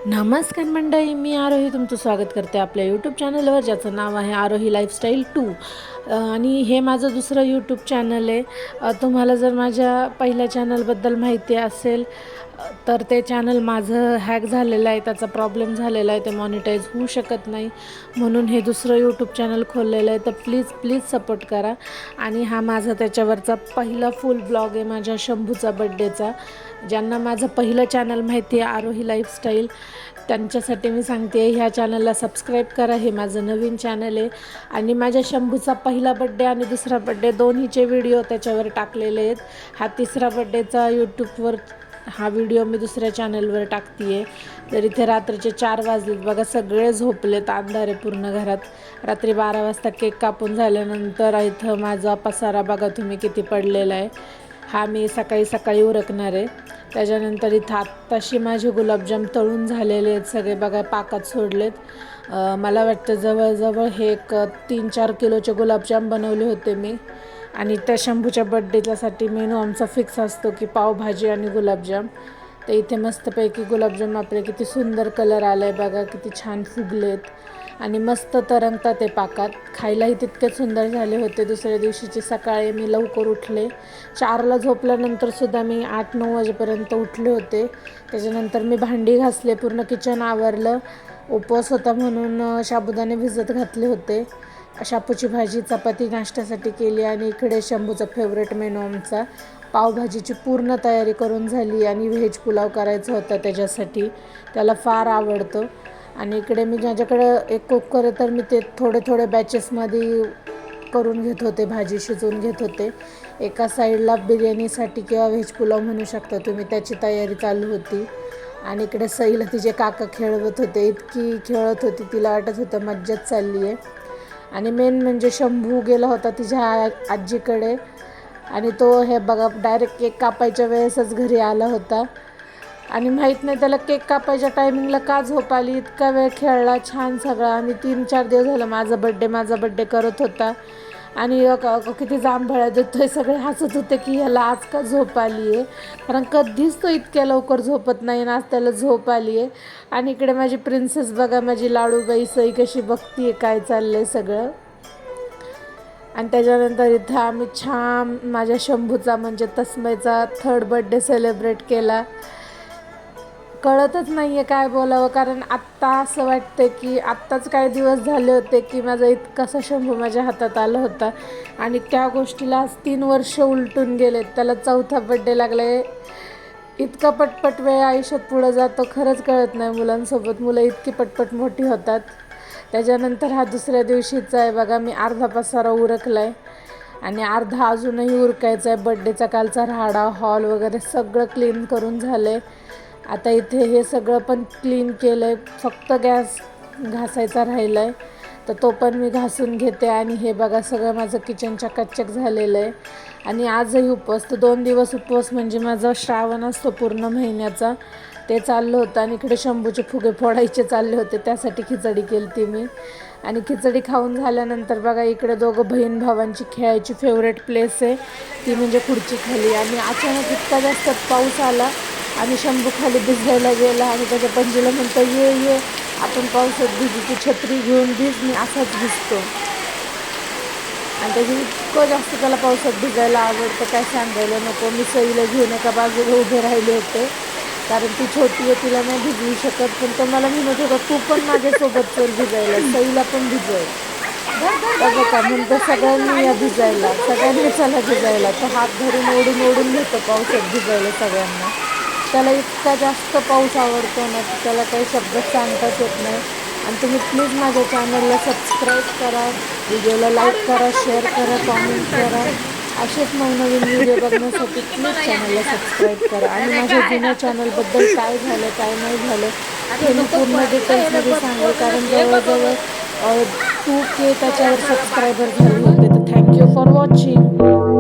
नमस्कार मंडळी, मी आरोही तुमचं स्वागत करते आपल्या यूट्यूब चॅनलवर, ज्याचं नाव आहे आरोही लाईफस्टाईल 2. आणि हे माझं दुसरं यूट्यूब चॅनल आहे. तुम्हाला जर माझ्या पहिल्या चॅनलबद्दल माहिती असेल तर ते चॅनल माझं हॅक झालेलं आहे, त्याचा प्रॉब्लेम झालेला आहे, ते मॉनिटाईज होऊ शकत नाही, म्हणून हे दुसरं यूट्यूब चॅनल खोललेलं आहे. तर प्लीज सपोर्ट करा. आणि हा माझा त्याच्यावरचा पहिला फुल ब्लॉग आहे माझ्या शंभूचा बड्डेचा. ज्यांना माझं पहिलं चॅनल माहिती आहे आरोही लाईफस्टाईल, त्यांच्यासाठी मी सांगते, ह्या चॅनलला सबस्क्राईब करा. हे माझं नवीन चॅनल आहे आणि माझ्या शंभूचा पहिला बड्डे आणि दुसरा बड्डे दोन्हीचे व्हिडिओ त्याच्यावर टाकलेले आहेत. हा तिसरा बड्डेचा यूट्यूबवर हा व्हिडिओ मी दुसऱ्या चॅनलवर टाकते आहे. तर इथे रात्रीचे 4 वाजलेत बघा, सगळे झोपलेत, अंधार आहे पूर्ण घरात. रात्री 12 वाजता केक कापून झाल्यानंतर इथं माझा पसारा बघा तुम्ही किती पडलेला आहे. हा मी सकाळी उरकणार आहे. त्याच्यानंतर इथं आत्ताशी माझे गुलाबजाम तळून झालेले आहेत, सगळे बघा पाकात सोडलेत. मला वाटतं जवळजवळ हे एक 3-4 किलोचे गुलाबजाम बनवले होते मी. आणि त्या शंभूच्या बड्डेच्यासाठी मेनू आमचा फिक्स असतो की पावभाजी आणि गुलाबजाम. तर इथे मस्तपैकी गुलाबजाम आपले किती सुंदर कलर आला आहे बघा, किती छान फुगलेत आणि मस्त तरंगतात ते पाकात. खायलाही तितके सुंदर झाले होते. दुसऱ्या दिवशीची सकाळी मी लवकर उठले, 4ला झोपल्यानंतरसुद्धा मी 8-9 वाजेपर्यंत उठले होते. त्याच्यानंतर मी भांडी घासले, पूर्ण किचन आवरलं. उपवास होता म्हणून साबुदाणे भिजत घातले होते. शापूची भाजी चपाती नाश्त्यासाठी केली आणि इकडे शंभूचा फेवरेट मेनू आमचा पावभाजीची पूर्ण तयारी करून झाली. आणि व्हेज पुलाव करायचा होता त्याच्यासाठी, त्याला फार आवडतं. आणि इकडे मी माझ्याकडं एक कुकर आहे, तर मी ते थोडे बॅचेसमध्ये करून घेत होते, भाजी शिजवून घेत होते. एका साईडला बिर्याणीसाठी किंवा व्हेज पुलाव म्हणू शकता तुम्ही, त्याची तयारी चालू होती. आणि इकडे सईला तिचे काका खेळवत होते, इतकी खेळत होती, तिला वाटत होतं मज्जाच चालली आहे. आणि मेन म्हणजे शंभू गेला होता तिच्या आजीकडे आणि तो हे बघा डायरेक्ट केक कापायच्या वेळेसच घरी आला होता. आणि माहीत नाही त्याला केक कापायच्या टायमिंगला का झोप आली, इतका वेळ खेळला छान सगळा. आणि 3-4 दिवस झालं माझा बड्डे करत होता आणि किती जांभळ्या देतोय, सगळे हसत होते की ह्याला आज का झोप आली आहे, कारण कधीच तो इतक्या लवकर झोपत नाही आणि आज त्याला झोप आली आहे. आणि इकडे माझी प्रिन्सेस बघा, माझी लाडूबाई सई कशी बघतीये काय चाललंय सगळं. आणि त्याच्यानंतर इथं आम्ही छान माझ्या शंभूचा म्हणजे तस्मयचा 3rd बड्डे सेलिब्रेट केला. कळतच नाही आहे काय बोलावं, कारण आत्ता असं वाटतं की आत्ताच काही दिवस झाले होते की माझा इतकासा शंभू माझ्या हातात आला होता आणि त्या गोष्टीला आज 3 वर्ष उलटून गेलेत. त्याला 4था बड्डे लागला आहे. इतका पटपट वेळ आयुष्यात पुढं जातो, खरंच कळत नाही मुलांसोबत. मुलं इतकी पटपट मोठी होतात. त्याच्यानंतर हा दुसऱ्या दिवशीचा आहे बघा, मी अर्धा पसारा उरकला आहे आणि अर्धा अजूनही उरकायचा आहे. बड्डेचा कालचा राहाडा हॉल वगैरे सगळं क्लीन करून झालं आहे. आता इथे हे सगळं पण क्लीन केलं आहे, फक्त गॅस घासायचा राहिला आहे, तर तो पण मी घासून घेते. आणि हे बघा सगळं माझं किचन चकाचक झालेलं आहे. आणि आजही उपवास, तर 2 दिवस उपवास म्हणजे माझा श्रावण असतो पूर्ण महिन्याचा, ते चाललं होतं. आणि इकडे शंभूचे फुगे फोडायचे चालले होते, त्यासाठी खिचडी केली ती मी. आणि खिचडी खाऊन झाल्यानंतर बघा इकडे दोघं बहीण भावांची खेळायची फेवरेट प्लेस आहे ती म्हणजे खुर्ची खाली. आणि अचानक इतका जास्त पाऊस आला आणि शंभू खाली भिजायला गेला आणि त्याच्या पणजीला म्हणतो ये आपण पावसात भिजू, तू छत्री घेऊन भिज, मी असाच भिजतो. आणि त्याची इतकं जास्त त्याला पावसात भिजायला आवडतं काय सांगायला नको. मी सईला घेऊन एका बाजूला उभे राहिले होते, कारण ती छोटी आहे, तिला नाही भिजवू शकत. पण तो मला म्हणत होता तू पण माझ्यासोबत चल भिजायला, सईला पण भिजव. बघा का म्हणतो सगळ्यांनी या भिजायला, सगळ्यांनी चला भिजायला. तो हात धरून ओढून घेतो पावसात भिजायला सगळ्यांना. त्याला इतका जास्त पाऊस आवडतो ना की त्याला काही शब्द सांगताच येत नाही. आणि तुम्ही प्लीज माझ्या चॅनलला सबस्क्राईब करा, व्हिडिओला लाईक करा, शेअर करा, कॉमेंट करा. असेच नवनवीन व्हिडिओ बघण्यासाठी प्लीज चॅनलला सबस्क्राईब करा. आणि माझ्या जुन्या चॅनलबद्दल काय झालं काय नाही झालं हे मी पूर्ण डिटेल्समध्ये सांगेल, कारण जवळजवळ 2K त्याच्यावर सबस्क्रायबर झाले होते. तर थँक्यू फॉर वॉचिंग.